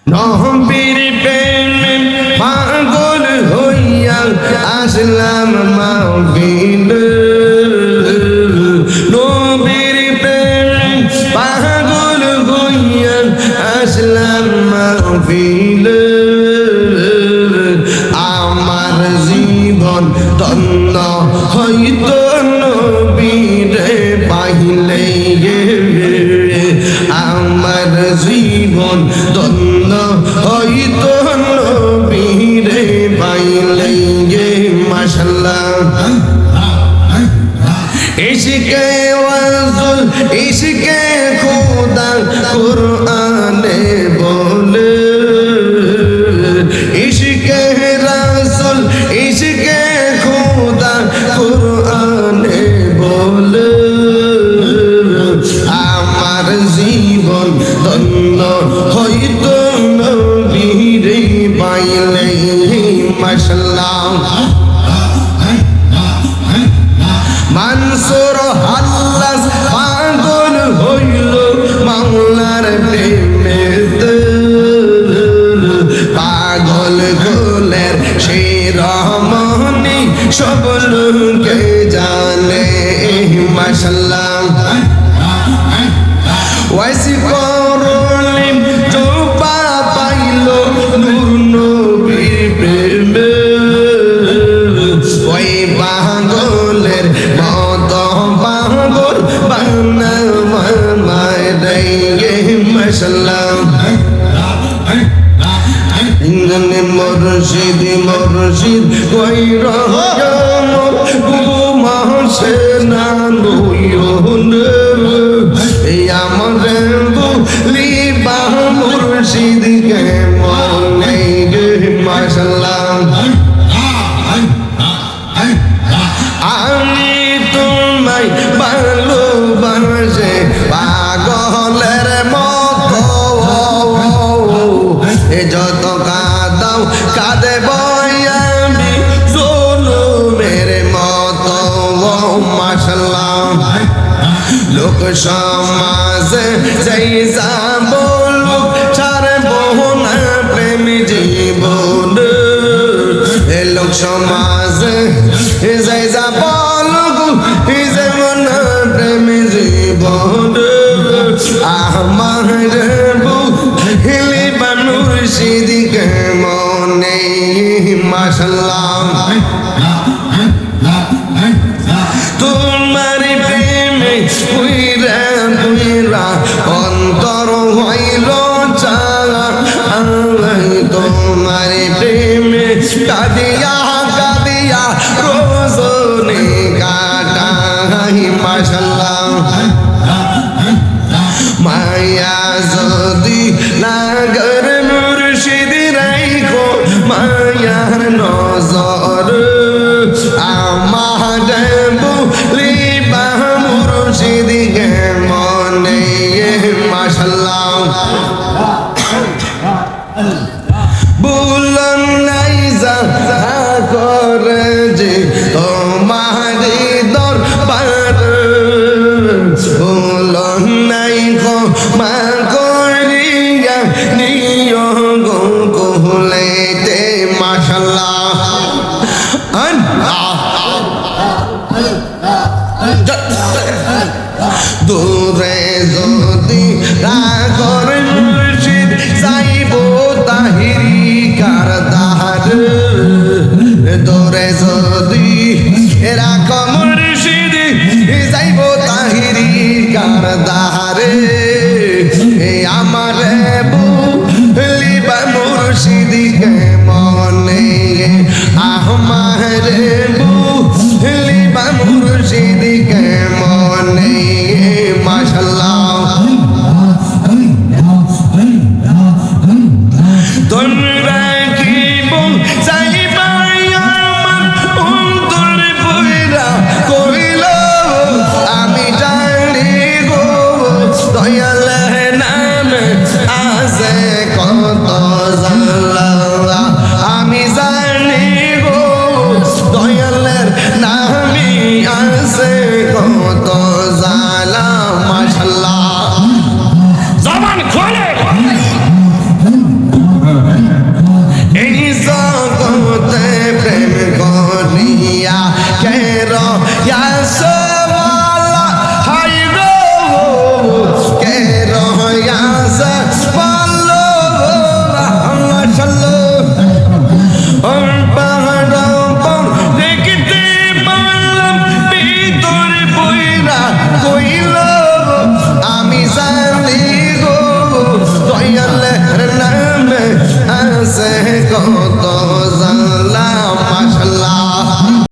নবীর প্রেমে পাগল হইয়া আসলাম মাহফিলে নবীর প্রেমে পাগল হইয়া আসলাম মাহফিলে আমার জীবন ধন্য হইতো নবীরে পাইলে আমার জীবন ধন্য হইতো নবীরে পাইলে মাশাআল্লাহ ইশকে ওয়াজুল ইশকে খোদা কুরআনে বলে ইশকে রাসূল ইশকে খোদা কুরআনে বলে আমার জীবন ধন্য হইতো নবীরে পাইলে মাশাআল্লাহ মানসুর হাল্লাস পাগল হইল মাওলার প্রেমেতে পাগল গোলের সেই রহমানি সব লোকে জানে মাশাআল্লাহ ওয়াইসি করলিম জোপা পাইল নূর নবীর প্রেমে ওই পাগলের মত পাগল বানা মামায় দেয় মাশাআল্লাহ ইংনে মুর্শিদ মুর্শিদ কই রহমত ঘুমাসে না নয়নে এই আমরে বলি বা মুর্শিদ কে মনে গে মাশাআল্লাহ আমি তোমায় ভালোবাসে পাগলের মতো এ যত কাঁদাও কাঁদব আমি জুলুমের মতো মাশাআল্লাহ লোক সমাজে যেই বলুক ছাড়ব না প্রেম জীবন লোক সমাজে যেই বলুক যেমন প্রেম জীবন আমার বুঝলি মুর্শিদ কে মনে মাশাআল্লাহ তোমার প্রেমে পুইরা পুইরা অন্তর হইল চালা তোমার প্রেমে কাঁদিয়া কাঁদিয়া রোজনে কাটাই মাশাআল্লাহ মায়া যদি লাগর মুর্শিদ রাইখো মায়ার নজর আমার বলি বা মুর্শিদ কে মনে মাশাআল্লাহ বুলন নাই যা করে যে তোমার দরবার বুলন নাই গো মা করিয়া নিয় গো কোহলেতে মাশাআল্লাহ দূরে যদি রাগর মুর্শিদ যাইব তাহিরি কারদার দূরে যদি রাগ মুর্শিদ যাইব তাহিরি কারদার আমার বলিবা মুর্শিদ কে মনে আমার